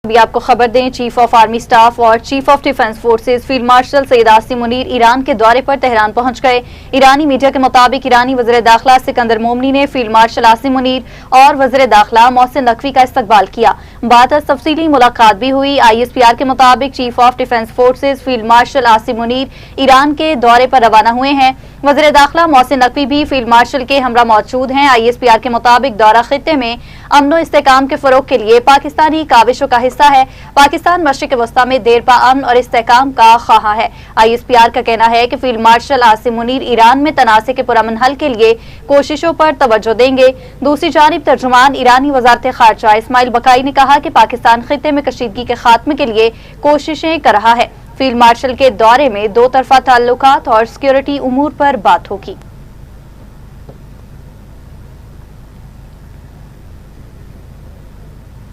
अभी आपको खबर दें, चीफ ऑफ आर्मी स्टाफ और chief of defence forces field marshal Saeed Asim Munir Iran के दौरे पर तेहरान पहुंच गए। ईरानी मीडिया के मुताबिक ईरानी वज़ीर दाखिला सिकंदर मोमनी ने फील्ड मार्शल आसिम मुनीर और वज़ीर दाखिला मोहसिन नकवी का इस्तकबाल किया। बाद तफसीली मुलाकात भी हुई। ISPR के मुताबिक chief of defence forces field martial Asim Munir Iran के दौरे पर रवाना हुए हैं। वज़ीर दाखिला मोहसिन नकवी भी फील्ड मार्शल के हमरा मौजूद हैं। ISPR के मुताबिक दौरा खित्ते में अमन और इस्तेहकाम के फरोग के लिए पाकिस्तानी काविशों का हिस्सा है। पाकिस्तान मशरिक वस्ता में देरपा अमन और इस्तेहकाम का ख्वाह है। ISPR का कहना है कि field marshal Asim Munir Iran में तनाज़े के पुरअमन हल के लिए कोशिशों पर तवज्जो देंगे। दूसरी जानिब तर्जुमान ईरानी वजारत खारजा इस्माइल बकाई ने कहा कि पाकिस्तान खित्ते में कशीदगी के खात्मे के लिए कोशिशें कर रहा है। फील्ड मार्शल के दौरे में दो तरफा ताल्लुकात और सिक्योरिटी उमूर पर बात होगी।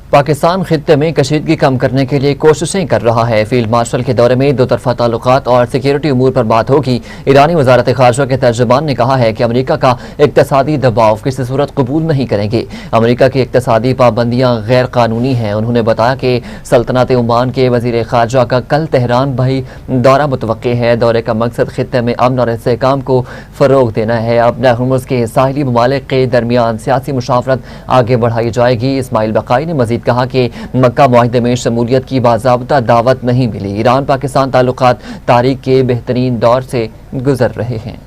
पाकिस्तान खित्ते में कशीदगी कम करने के लिए कोशिशें कर रहा है। फील्ड मार्शल के दौरे में दो तरफा ताल्लुकात और सिक्योरिटी उमूर पर बात होगी। ईरानी वजारत खारजा के तर्जुमान ने कहा है कि अमरीका का इक्तसादी दबाव किसी सूरत कबूल नहीं करेंगे। अमरीका की इक्तसादी पाबंदियां गैर कानूनी हैं। उन्होंने बताया कि सल्तनत ओमान के वजीर खारजा का कल तेहरान भाई दौरा मुतवक्की है। दौरे का मकसद खित्ते में अमन और इस्तेहकाम को फरोग देना है। अपने हुर्मुज़ के साहिली ममालिक के दरमियान सियासी मुशावरत आगे बढ़ाई जाएगी। इस्माइल बकाई ने मजीद कहा कि मक्का मुआहिदे में शमूलियत की बाज़ाब्ता दावत नहीं मिली। ईरान पाकिस्तान ताल्लुकात तारीख के बेहतरीन दौर से गुजर रहे हैं।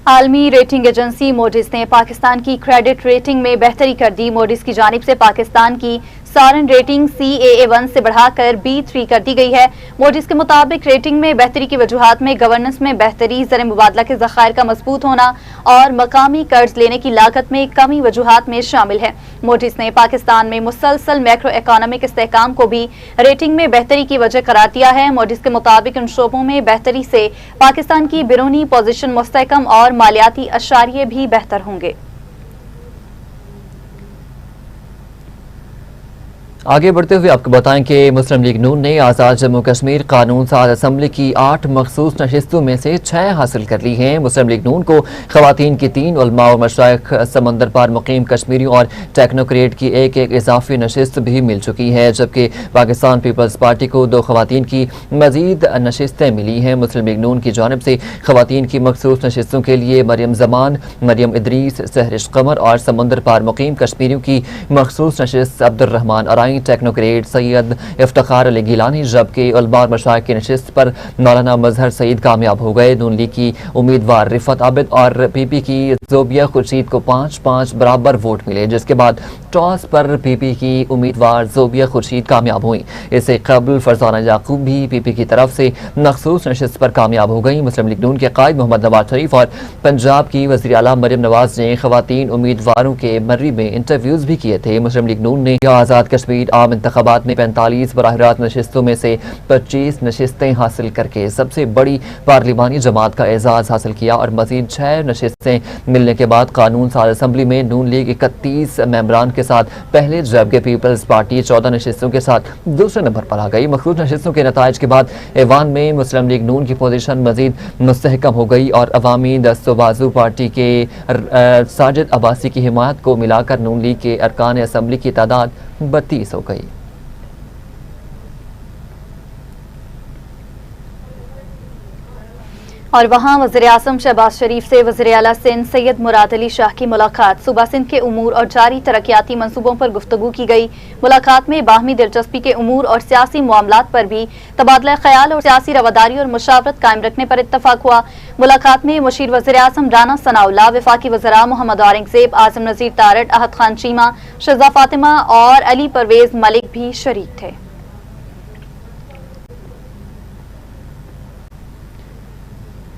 आलमी रेटिंग एजेंसी मोडिस ने पाकिस्तान की क्रेडिट रेटिंग में बेहतरी कर दी। मोडिस की जानिब से पाकिस्तान की सारन रेटिंग CAA1 से बढ़ाकर B3 कर दी गई है। मोडिस के मुताबिक रेटिंग में बेहतरी की वजूहात में गवर्नेंस में बेहतरी, ज़र मुबादला के ज़खायर का मजबूत होना और मकामी कर्ज लेने की लागत में कमी वजूहात में शामिल है। मोडिस ने पाकिस्तान में मुसलसल मैक्रो इकोनॉमिक इस्तेहकाम को भी रेटिंग में बेहतरी की वजह करार दिया है। मोडिस के मुताबिक इन शोबों में बेहतरी से पाकिस्तान की बैरूनी पोजीशन मुस्तहकम और मालियाती अशारिये भी बेहतर होंगे। आगे बढ़ते हुए आपको बताएं कि मुस्लिम लीग नून ने आज़ाद जम्मू कश्मीर कानून साज असम्बली की 8 मखसूस नशिस्तों में से 6 हासिल कर ली हैं। मुस्लिम लीग नून को खवातीन की 3, उलमा और मशाइख, समंदर पार मुकीम कश्मीरियों और टेक्नोक्रेट की एक इजाफी नशिस्त भी मिल चुकी है, जबकि पाकिस्तान पीपल्स पार्टी को 2 खवातीन की मजीद नशिस्तें मिली हैं। मुस्लिम लीग नून की जानिब से खवातीन की मखसूस नशिस्तों के लिए मरियम जमान, मरियम इदरीस, सहरिश कमर और समंदर पार मुकीम कश्मीरियों की मखसूस नशिस्त अब्दुर्रहमान अराई, टेक्नोक्रेट सैयद इफ्तिखार अली गिलानी, जबकि उलमा और मशाइख की नशिस्त पर मौलाना मजहर सईद कामयाब हो गए। नून लीग की उम्मीदवार रिफत आबिद और PP की जोबिया खुर्शीद को 5-5 बराबर वोट मिले, जिसके बाद टॉस पर PP की उम्मीदवार जोबिया खुर्शीद कामयाब हुई। इससे कबल फरजाना याकूब भी PP की तरफ से मखसूस नशिस्त पर कामयाब हो गई। मुस्लिम लीग नून के कायद मोहम्मद नवाज शरीफ और पंजाब की वज़ीर आला मरियम नवाज ने खवातीन उम्मीदवारों के मर्री में इंटरव्यूज भी किए थे। मुस्लिम लीग नून ने आज़ाद कश्मीर आम इंतखाबात में 45 बराह रास्त नशिस्तों में से 25 नशिस्तें हासिल करके सबसे बड़ी पार्लिमानी जमात का एजाज हासिल किया और मजीद 6 नशिस्तें मिलने के बाद कानून साज असम्बली में नून लीग 31 मेंबरान के साथ पहले, जबकि पीपल्स पार्टी 14 नशिस्तों के साथ दूसरे नंबर पर आ गई। मखसूस नशिस्तों के नताइज के बाद ऐवान में मुस्लिम लीग नून की पोजीशन मजीद मुस्तहकम हो गई और अवामी दस्तोबाजू पार्टी के साजिद अब्बासी की हिमायत को मिलाकर नून लीग के अरकान असम्बली की तादाद 32 हो गई। और वहाँ वज़ीर आज़म शहबाज शरीफ से वज़ीर आला सिंध सैयद मुराद अली शाह की मुलाकात। सूबा सिंध के उमूर और जारी तरक्याती मंसूबों पर गुफ्तगू की गई। मुलाकात में बाहमी दिलचस्पी के उमूर और सियासी मामलात पर भी तबादला ख्याल और सियासी रवादारी और मुशावरत कायम रखने पर इत्तफाक हुआ। मुलाकात में मुशीर वज़ीर आज़म राना सनाउल्लाह, वफाकी वज़रा मोहम्मद औरंगज़ेब, आज़म नज़ीर तारड़, अहद खान चीमा, शज़ा फातिमा और अली परवेज मलिक भी शरीक थे।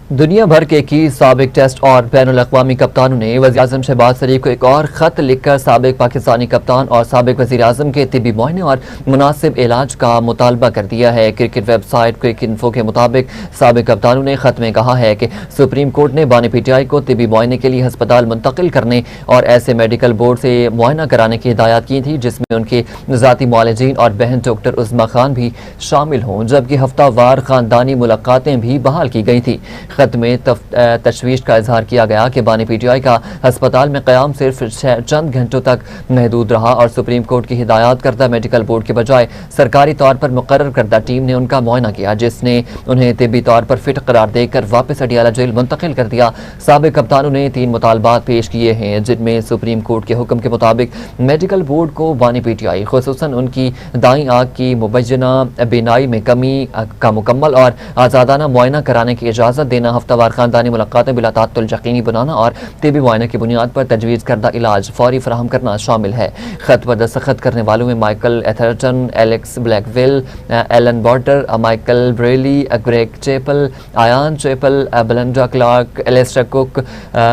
दुनिया भर के 21 साबिक टेस्ट और बैनुल अक़वामी कप्तानों ने वज़ीर आज़म शहबाज शरीफ को एक और ख़त लिखकर साबिक पाकिस्तानी कप्तान और साबिक वज़ीर आज़म के तिब्बी मुआयने और मुनासिब इलाज का मुतालबा कर दिया है। क्रिकेट वेबसाइट क्रिक इन्फो के मुताबिक साबिक कप्तानों ने ख़त में कहा है कि सुप्रीम कोर्ट ने बानी PTI को तिब्बी मुआयने के लिए हस्पताल मुंतकिल करने और ऐसे मेडिकल बोर्ड से मुआयना कराने की हिदायत की थी जिसमें उनके ज़ाती मुआलिजीन और बहन डॉक्टर उज़्मा खान भी शामिल हों, जबकि हफ्तावार ख़ानदानी मुलाकातें भी बहाल की गई थी। खत में तशवीश का इजहार किया गया कि बानी PTI का अस्पताल में क़याम सिर्फ चंद घंटों तक महदूद रहा और सुप्रीम कोर्ट की हिदायत करदा मेडिकल बोर्ड के बजाय सरकारी तौर पर मुकर्रर करदा टीम ने उनका मुआयना किया, जिसने उन्हें तिब्बी तौर पर फिट करार देकर वापस अडियाला जेल मुंतकिल कर दिया। साबिक कप्तानों ने 3 मुतालबात पेश किए हैं, जिनमें सुप्रीम कोर्ट के हुक्म के मुताबिक मेडिकल बोर्ड को बानी PTI खुसूसन उनकी दाईं आंख की मुबैना बीनाई में कमी का मुकम्मल और आज़ादाना मुआयना कराने की इजाज़त देना, हफ्तावार खानदानी मुलाकातें बिला तात्तुल यकीनी बनाना और तिब्बी मुआयने की बुनियाद पर तजवीज़ करदा इलाज फौरी फराहम करना शामिल है। खत पर दस्तखत करने वालों में Michael Atherton, Alex Blackwell, Allan Border, Michael Brearley, Greg Chappell, Ian Chappell, Belinda Clark, Alastair Cook,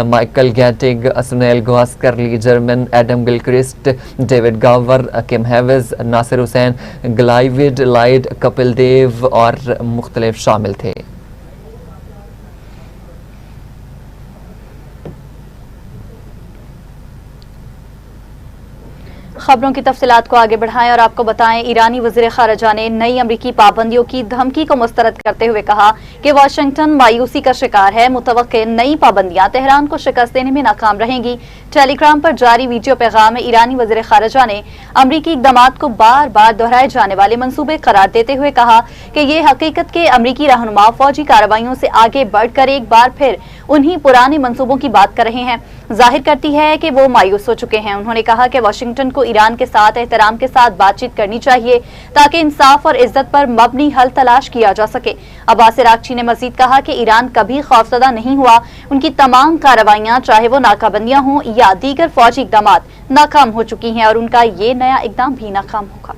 Michael Gatting, Sunil Gavaskar, Lee Germon, Adam Gilchrist, David Gower, Kim Hughes, Nasser Hussain, Clive Lloyd, Kapil Dev और मुख्तलिफ शामिल थे। खबरों की तफसीलात को आगे बढ़ाएं और आपको बताएं, ईरानी वज़ीर ख़ारिजा ने नई अमरीकी पाबंदियों की धमकी को मुस्तरद करते हुए कहा कि वाशिंगटन मायूसी का शिकार है। मुतवक्के नई पाबंदियां तेहरान को शिकस्त देने में नाकाम रहेंगी। टेलीग्राम पर जारी वीडियो पैगाम में ईरानी वज़ीर ख़ारिजा ने अमरीकी इक़दामात को बार बार दोहराए जाने वाले मंसूबे करार देते हुए कहा कि ये हकीकत के अमरीकी रहनुमा फौजी कार्रवाइयों से आगे बढ़कर एक बार फिर उन्हीं पुराने मंसूबों की बात कर रहे हैं, जाहिर करती है कि वो मायूस हो चुके हैं। उन्होंने कहा कि वाशिंगटन को ईरान के साथ एहतराम के साथ बातचीत करनी चाहिए ताकि इंसाफ और इज्जत पर मबनी हल तलाश किया जा सके। अब्बास इराक्ची ने मजीद कहा कि ईरान कभी खौफजदा नहीं हुआ, उनकी तमाम कार्रवाइयां चाहे वो नाकाबंदियां हों या दीगर फौजी इकदामात नाकाम हो चुकी हैं और उनका ये नया इकदाम भी नाकाम होगा।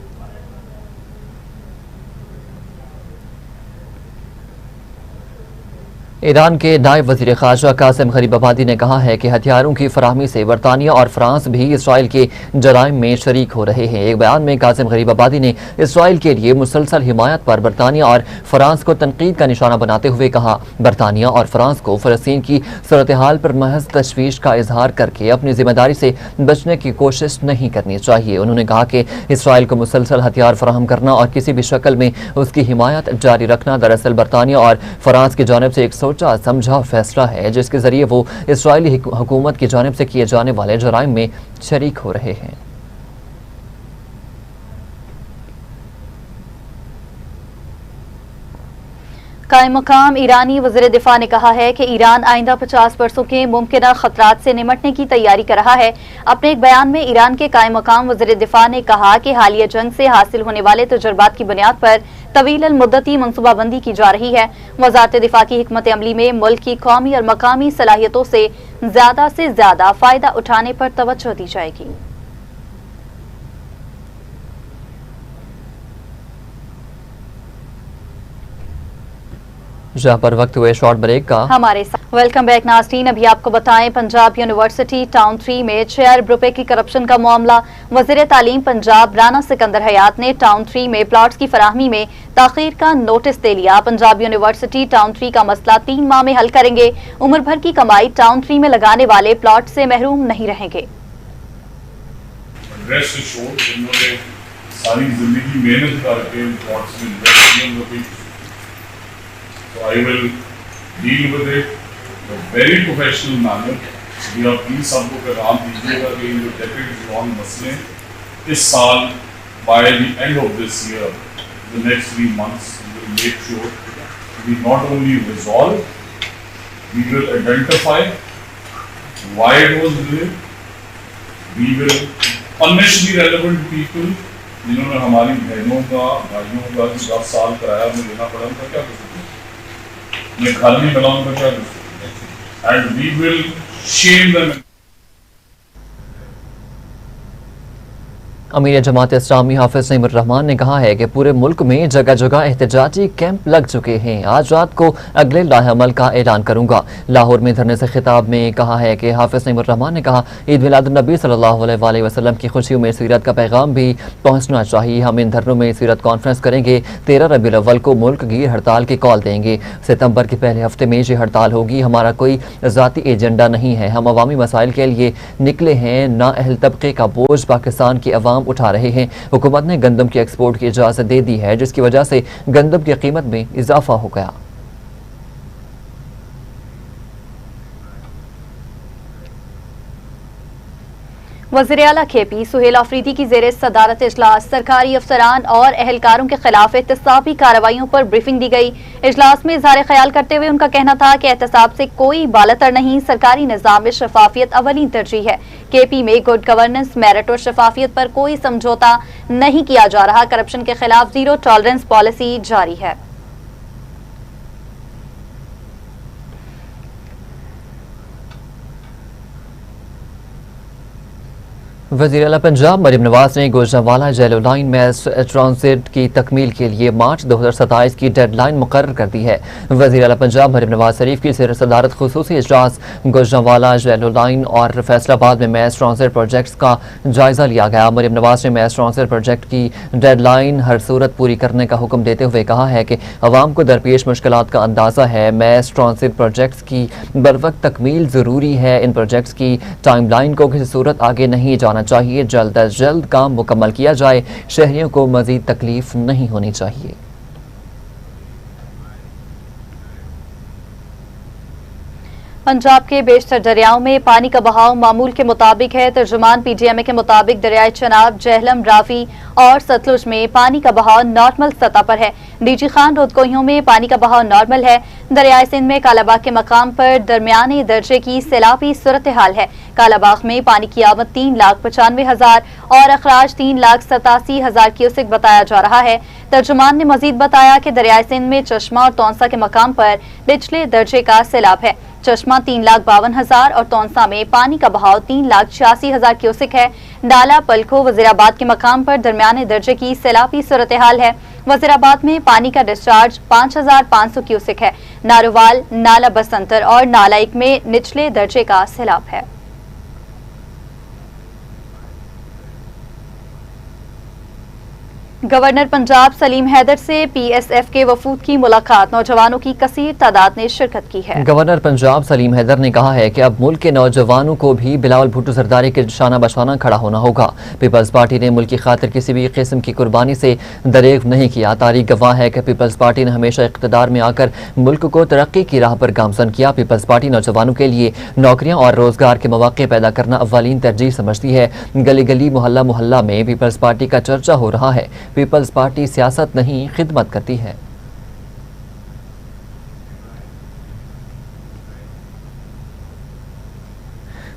ईरान के नायब वज़ीर ख़ारजा कासिम गरीबाबादी ने कहा है कि हथियारों की फराहमी से बरतानिया और फ्रांस भी इसराइल के जराइम में शरीक हो रहे हैं। एक बयान में कासिम गरीबाबादी ने इसराइल के लिए मुसलसल हिमायत पर बरतानिया और फ्रांस को तनकीद का निशाना बनाते हुए कहा, बरतानिया और फ्रांस को फ़लस्तीन की सूरत हाल पर महज तशवीश का इजहार करके अपनी जिम्मेदारी से बचने की कोशिश नहीं करनी चाहिए। उन्होंने कहा कि इसराइल को मुसलसल हथियार फराहम करना और किसी भी शक्ल में उसकी हिमायत जारी रखना दरअसल बरतानिया और फ्रांस की जानिब से एक सोचा समझा फैसला है, जिसके जरिए वो इसराइली हुकूमत की जानिब से किए जाने वाले जराइम में शरीक हो रहे हैं। कायम मकाम ईरानी वज़ीर दिफा ने कहा है कि ईरान आइंदा 50 वर्षों के मुमकिन खतरात से निमटने की तैयारी कर रहा है। अपने एक बयान में ईरान के कायम मकाम वज़ीर दिफा ने कहा कि हालिया जंग से हासिल होने वाले तजुर्बात की बुनियाद पर तवील मुद्दती मनसूबाबंदी की जा रही है। वज़ारत दिफा की हिकमत अमली में मुल्क की कौमी और मकामी सलाहियतों से ज्यादा फ़ायदा उठाने पर तवज्जो दी जाएगी। जहाँ पर वक्त हुए शॉर्ट ब्रेक का हमारे साथ वेलकम बैक नाज़रीन। अभी आपको बताएं, पंजाब यूनिवर्सिटी टाउन 3 में 6 अरब रुपए की करप्शन का मामला। वज़ीर तालीम पंजाब राना सिकंदर हयात ने टाउन 3 में प्लॉट्स की फराहमी में ताखीर का नोटिस दे लिया। पंजाब यूनिवर्सिटी टाउन 3 का मसला 3 माह में हल करेंगे। उम्र भर की कमाई टाउन 3 में लगाने वाले प्लॉट से महरूम नहीं रहेंगे। So I will deal with it in a very professional manner. जी आप प्लीज सबको पैगाम दीजिएगा कि जो डेकेड्स लॉन्ग मसले इस साल by the end of this year, the next 3 months, we will make sure we not only resolve, we will identify why it was delayed, we will punish the relevant people जिन्होंने हमारी बहनों का भाइयों का 10 साल किराया में देना पड़ा, उनका क्या कर सकते, मैं घर नहीं बनाऊं तो क्या कर सकते, and we will shame them. अमीर जमात इस्लामी हाफिज नईमुर रहमान ने कहा है कि पूरे मुल्क में जगह जगह एहतजाजी कैंप लग चुके हैं। आज रात को अगले लाहेअमल का ऐलान करूंगा। लाहौर में धरने से खिताब में कहा है कि हाफिज नईमुर रहमान ने कहा, ईद मिलादुन्नबी सल्लल्लाहु अलैहि वसल्लम की खुशियों में सीरत का पैगाम भी पहुँचना चाहिए। हम इन धरनों में सीरत कॉन्फ्रेंस करेंगे। 13 रबीउल अव्वल को मुल्क गिर हड़ताल की कॉल देंगे। सितंबर के पहले हफ्ते में ये हड़ताल होगी। हमारा कोई ज़ाती एजेंडा नहीं है। हम अवामी मसाइल के लिए निकले हैं। नाअहल तबके का बोझ पाकिस्तान की अवाम उठा रहे हैं। हुकूमत ने गंदम की एक्सपोर्ट की इजाज़त दे दी है, जिसकी वजह से गंदम की कीमत में इजाफा हो गया। वज़ीर आला KP सुहेल अफरीदी की ज़ेरे सदारत इजलास सरकारी अफसरान और एहलकारों के खिलाफ एहतसाबी कार्रवाइयों पर ब्रीफिंग दी गई। इजलास में इज़हार ख्याल करते हुए उनका कहना था कि एहतसाब से कोई बालतर नहीं, सरकारी निज़ाम में शफाफियत अवलीन तरजीह है। KP में गुड गवर्नेंस, मेरिट और शफाफियत पर कोई समझौता नहीं किया जा रहा। करप्शन के खिलाफ जीरो टॉलरेंस पॉलिसी जारी है। वज़ीर आला पंजाब मरीम नवाज ने गुजरांवाला जेलो लाइन मैस ट्रांजिट की तकमील के लिए मार्च 2027 की डेडलाइन मुकर्रर कर दी है। वज़ीर आला पंजाब मरीम नवाज शरीफ की ज़ेर सदारत खुसूसी इजलास गुजरांवाला जेलो लाइन और फैसलाबाद में मैस ट्रांजिट प्रोजेक्ट्स का जायजा लिया गया। मरीम नवाज ने मैस ट्रांजिट प्रोजेक्ट की डेडलाइन हर सूरत पूरी करने का हुक्म देते हुए कहा है कि अवाम को दरपेश मुश्किलात का अंदाज़ा है। मैस ट्रांजिट प्रोजेक्ट्स की बरवक्त तकमील ज़रूरी है। इन प्रोजेक्ट्स की टाइम लाइन को किसी सूरत आगे नहीं जाना चाहिए। जल्द अज जल्द काम मुकम्मल किया जाए। शहरियों को मजीद तकलीफ नहीं होनी चाहिए। पंजाब के बेशतर दरियाओं में पानी का बहाव मामूल के मुताबिक है। तर्जुमान PGMA के मुताबिक दरियाए चनाब, जेहलम, रावी और सतलुज में पानी का बहाव नॉर्मल सतह पर है। DG खान रोदकोहियों में पानी का बहाव नॉर्मल है। दरियाए सिंध में कालाबाग के मकाम पर दरमियाने दर्जे की सैलाबी सूरत हाल है। कालाबाग में पानी की आमद 3,95,000 और अखराज 3,87,000 क्यूसेक बताया जा रहा है। तर्जुमान ने मजीद बताया कि दरियाए सिंध में चश्मा और तौंसा के मकाम पर निचले दर्जे का सैलाब है। चश्मा 3,52,000 और तौंसा में पानी का बहाव 3,86,000 क्यूसेक है। डाला, पलखो, वजीराबाद के मकाम पर दरमियाने दर्जे की सैलाबी सूरत हाल है। वजीराबाद में पानी का डिस्चार्ज 5,500 क्यूसेक है। नारोवाल, नाला बसंतर और नालाइक में निचले दर्जे का सैलाब है। गवर्नर पंजाब सलीम हैदर से PSF के वफूद की मुलाकात, नौजवानों की कसीर तादाद ने शिरकत की है। गवर्नर पंजाब सलीम हैदर ने कहा है कि अब मुल्क के नौजवानों को भी बिलावल भुट्टो सरदारी के शाना बशाना खड़ा होना होगा। पीपल्स पार्टी ने मुल्क की खातिर किसी भी किस्म की कुर्बानी से दरेग नहीं किया। तारीख गवाह है कि पीपल्स पार्टी ने हमेशा इक़्तिदार में आकर मुल्क को तरक्की की राह पर गामजन किया। पीपल्स पार्टी नौजवानों के लिए नौकरियां और रोजगार के मौके पैदा करना अव्वलीन तरजीह समझती है। गली गली, मोहल्ला मोहल्ला में पीपल्स पार्टी का चर्चा हो रहा है। पीपल्स पार्टी सियासत नहीं, खिदमत करती है।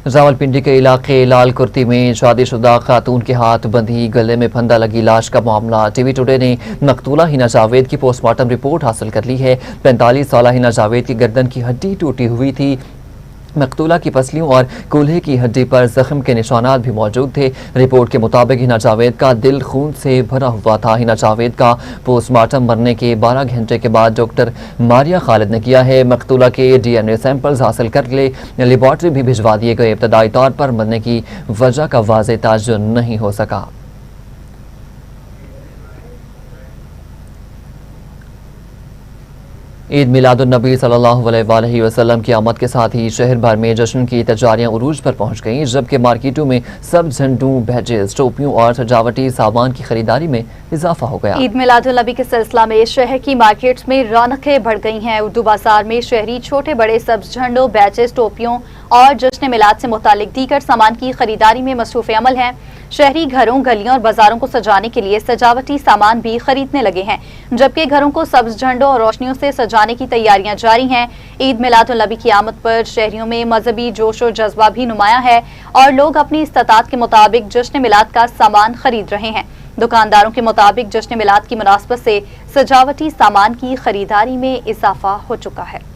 रावलपिंडी के इलाके लाल कुर्ती में शादीशुदा खातून के हाथ बंधी, गले में फंदा लगी लाश का मामला। टीवी टुडे ने मकतूला हिना जावेद की पोस्टमार्टम रिपोर्ट हासिल कर ली है। 45 साल हिना जावेद की गर्दन की हड्डी टूटी हुई थी। मकतूला की पसलियों और कूल्हे की हड्डी पर जख्म के निशानात भी मौजूद थे। रिपोर्ट के मुताबिक हिना जावेद का दिल खून से भरा हुआ था। हिना जावेद का पोस्टमार्टम मरने के 12 घंटे के बाद डॉक्टर मारिया खालिद ने किया है। मकतूला के DNA सैंपल्स हासिल कर लेबॉर्ट्री भी भिजवा दिए गए। इब्तदाई तौर पर मरने की वजह का वाज़ेह ताजुब नहीं हो सका। ईद मिलादुन्नबी सल्लल्लाहु अलैहि वसल्लम की आमद के साथ ही शहर भर में जश्न की तैयारियां उरूज पर पहुंच गईं, जबकि मार्केटों में सब झंडों, बैजेस, टोपियों और सजावटी सामान की खरीदारी में इजाफा हो गया। ईद मिलादुन्नबी के सिलसिला में शहर की मार्केट्स में रौनकें बढ़ गई हैं। उर्दू बाजार में शहरी छोटे बड़े सब्ज झंडों, बैजेस, टोपियों और जश्न मिलाद से मुतालिक दीगर सामान की खरीदारी में मसरूफ अमल हैं। शहरी घरों, गलियों और बाजारों को सजाने के लिए सजावटी सामान भी खरीदने लगे हैं, जबकि घरों को सब्ज झंडों और रोशनियों से सजाने की तैयारियां जारी हैं। ईद मिलादुन्नबी की आमद पर शहरियों में मजहबी जोश और जज्बा भी नुमाया है और लोग अपनी इस्तात के मुताबिक जश्न मिलाद का सामान खरीद रहे हैं। दुकानदारों के मुताबिक जश्न मिलाद की मुनासबत से सजावटी सामान की खरीदारी में इजाफा हो चुका है।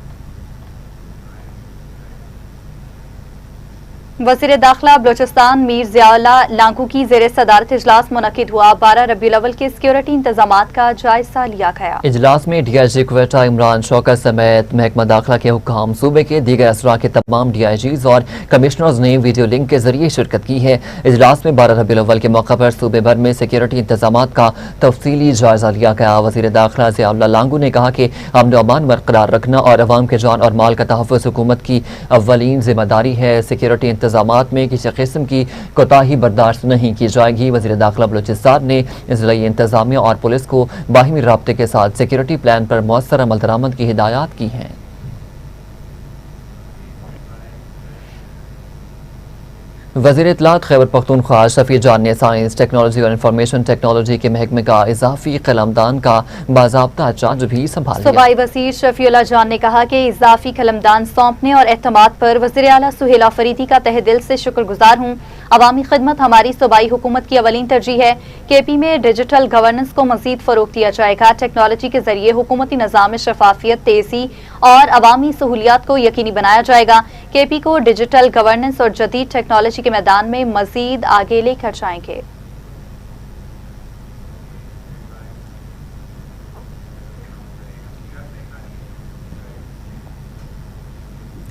वज़ीर दाखिला बलोचिस्तान मीर ज़ियाउल्लाह लांगू की ज़ेरे सदारत इजलास मुनक़िद हुआ। 12 रबीउल अव्वल के सिक्योरिटी इंतजामात का जायजा लिया गया। इजलास में DIG क्वेटा इमरान शौकत समेत महकमा दाखिला के हुक्काम, सूबे के दीगर असरा के तमाम DIGs और कमिश्नर्स ने वीडियो लिंक के जरिए शिरकत की है। इजलास में 12 रबीउल अव्वल के मौका पर सूबे भर में सिक्योरिटी इंतजामात का तफसीली जायजा लिया गया। वज़ीर दाखिला ज़ियाउल्लाह लांगू ने कहा कि अमन व अमान बरकरार रखना और अवाम के जान और माल का तहफ़्फ़ुज़ हुकूमत की अव्वलीन जिम्मेदारी है। सिक्योरिटी इंतजामात में किसी किस्म की कोताही बर्दाश्त नहीं की जाएगी। वज़ीर दाखिला बलूचिस्तान ने ज़िला इंतजामिया और पुलिस को बाहिमी राब्ते के साथ सिक्योरिटी प्लान पर मौसर अमल दरामद की हिदायत की हैं। वज़ीर इत्तलात खैबर पख्तूनख्वा शफी जान ने साइंस टेक्नोलॉजी और इंफॉर्मेशन टेक्नोलॉजी के महकमे का इजाफी कलमदान का बाज़ाब्ता चार्ज भी संभाल लिया। सूबाई वज़ीर शफीउल्लाह जान ने कहा कि इजाफी कलमदान सौंपने और एतमाद पर वज़ीर आला सुहेल आफरीदी का तहे दिल से शुक्रगुजार हूँ। अवामी खिदमत हमारी सूबाई हुकूमत की अवलीन तरजीह है। केपी में डिजिटल गवर्नेंस को मजीद फरोग दिया जाएगा। टेक्नोलॉजी के जरिए हुकूमती निज़ाम में शफाफियत, तेजी और अवामी सहूलियात को यकीनी बनाया जाएगा। केपी को डिजिटल गवर्नेंस और जदीद टेक्नोलॉजी के मैदान में मजीद आगे लेकर जाएंगे।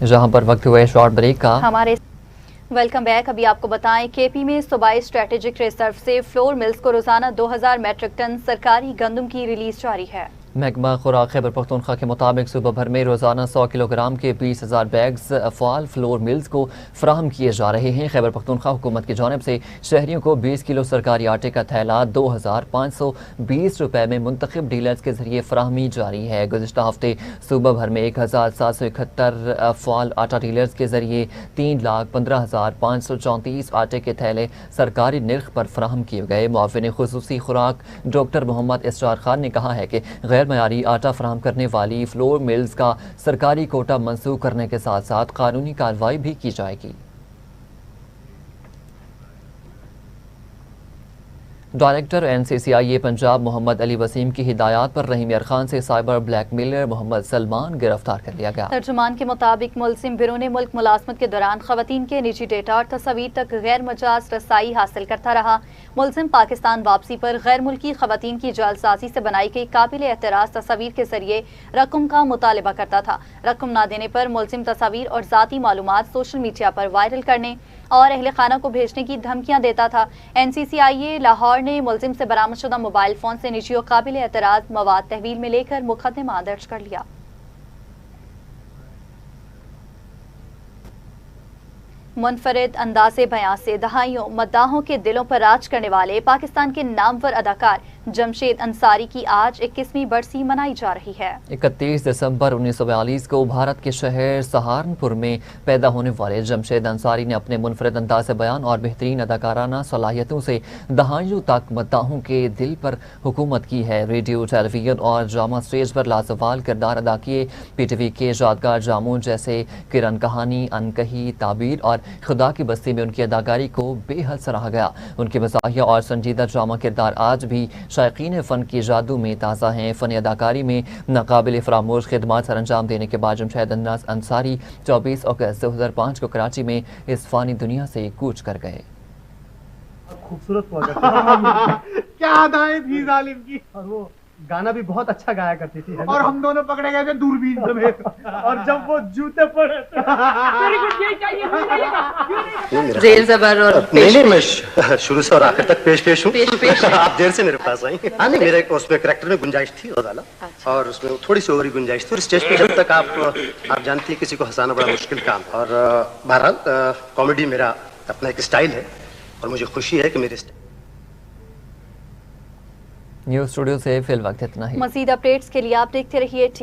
जहां पर वक्त हुए शॉर्ट ब्रेक का। हमारे वेलकम बैक। अभी आपको बताएं, केपी में सूबाई स्ट्रेटेजिक रिजर्व से फ्लोर मिल्स को रोजाना 2000 मेट्रिक टन सरकारी गंदम की रिलीज जारी है। महकमा खुराक खैबर पख्तूनख्वा के मुताबिक सूबा भर में रोजाना 100 किलोग्राम के 20,000 बैग्स अफवाल फ्लोर मिल्स को फराहम किए जा रहे हैं। खैबर पख्तूनख्वा हुकूमत की जानिब से शहरियों को 20 किलो सरकारी आटे का थैला 2520 रुपए में मुंतखब डीलर्स के जरिए फराहमी जारी है। गुज़िश्ता हफ्ते सूबा भर में 1771 अफवाल आटा डीलर्स के जरिए 3,15,534 आटे के थैले सरकारी निर्ख पर फराहम किए गए। मुआविन खुसूसी खुराक डॉक्टर मोहम्मद इसरार खान ने कहा है कि गैर मयारी आटा फराहम करने वाली फ्लोर मिल्स का सरकारी कोटा मंसूख करने के साथ साथ कानूनी कार्रवाई भी की जाएगी। डायरेक्टर NCCIA पंजाब मोहम्मद अली वसीम की हिदायत पर रहीम यार खान से साइबर ब्लैकमेलर मोहम्मद सलमान गिरफ्तार कर लिया गया। तर्जुमान के मुताबिक मुलजिम बिरूने मुल्क मुलाजमत के दौरान खवातीन के निजी डेटा और तस्वीर तक गैर मजाज रसाई हासिल करता रहा। मुलजिम पाकिस्तान वापसी पर गैर मुल्की खवातीन की जालसाजी से बनाई गई काबिल एतराज तस्वीर के जरिए रकम का मुतालबा करता था। रकम न देने पर मुलजिम तस्वीर और जाती मालूमात सोशल मीडिया पर वायरल करने और अहले खाना को भेजने की धमकियां देता था। NCCIA लाहौर ने मुलजिम से बरामदशुदा मोबाइल फोन से निजी और काबिल एतराज मवाद तहवील में लेकर मुकदमा दर्ज कर लिया। मुनफरिद अंदाज़े बयां से दहाइयों मद्दाहों के दिलों पर राज करने वाले पाकिस्तान के नामवर अदाकार जमशेद अंसारी की आज 21वीं बरसी मनाई जा रही है। 31 दिसंबर 1942 को भारत के शहर सहारनपुर में पैदा होने वाले जमशेद अंसारी ने अपने मुनफरिद अंदाज़ बयान और बेहतरीन अदाकाराना सलाहियतों से दहाइयों तक मद्दाहों के दिल पर हुकूमत की है। रेडियो, टेलीविजन और ड्रामा स्टेज पर लाजवाल किरदार अदा किए। PTV के यादगार जामों जैसे किरण कहानी, अनकही, ताबीर और खुदा की बस्ती में उनकी अदाकारी को बेहद सराहा गया। उनके मज़ाहिया और संजीदा ड्रामा किरदार आज भी शायकीन फ़न की जादू में ताज़ा हैं। फ़न अदाकारी में नाकाबिल फरामोश खिदमात सर अंजाम देने के बाद जमशेद अंसारी 24 अगस्त 2005 को कराची में इस फ़ानी दुनिया से कूच कर गए। खूबसूरत हुआ करती क्या अदाएं थी जालिम की, और वो गाना भी बहुत अच्छा गाया करती थी। और हम दोनों पकड़े गए थे दूरबीन समेत, और जब वो जूते पड़े जेल ज़बर और नहीं मैं शुरू से और आखिर तक पेश हूँ। आप देर से मेरे पास आई। हाँ नहीं, मेरे उसमें करैक्टर में गुंजाइश थी ज़्यादा, और उसमें थोड़ी सी ओवरी गुंजाइश थी। और स्टेज पे जब तक आप जानती हैं किसी को हंसाना बड़ा मुश्किल काम। और बहरहाल कॉमेडी मेरा अपना एक स्टाइल है, और मुझे खुशी है कि मेरे न्यूज़ स्टूडियो से फिल वक्त इतना ही। मज़ीद अपडेट्स के लिए आप देखते रहिए TV।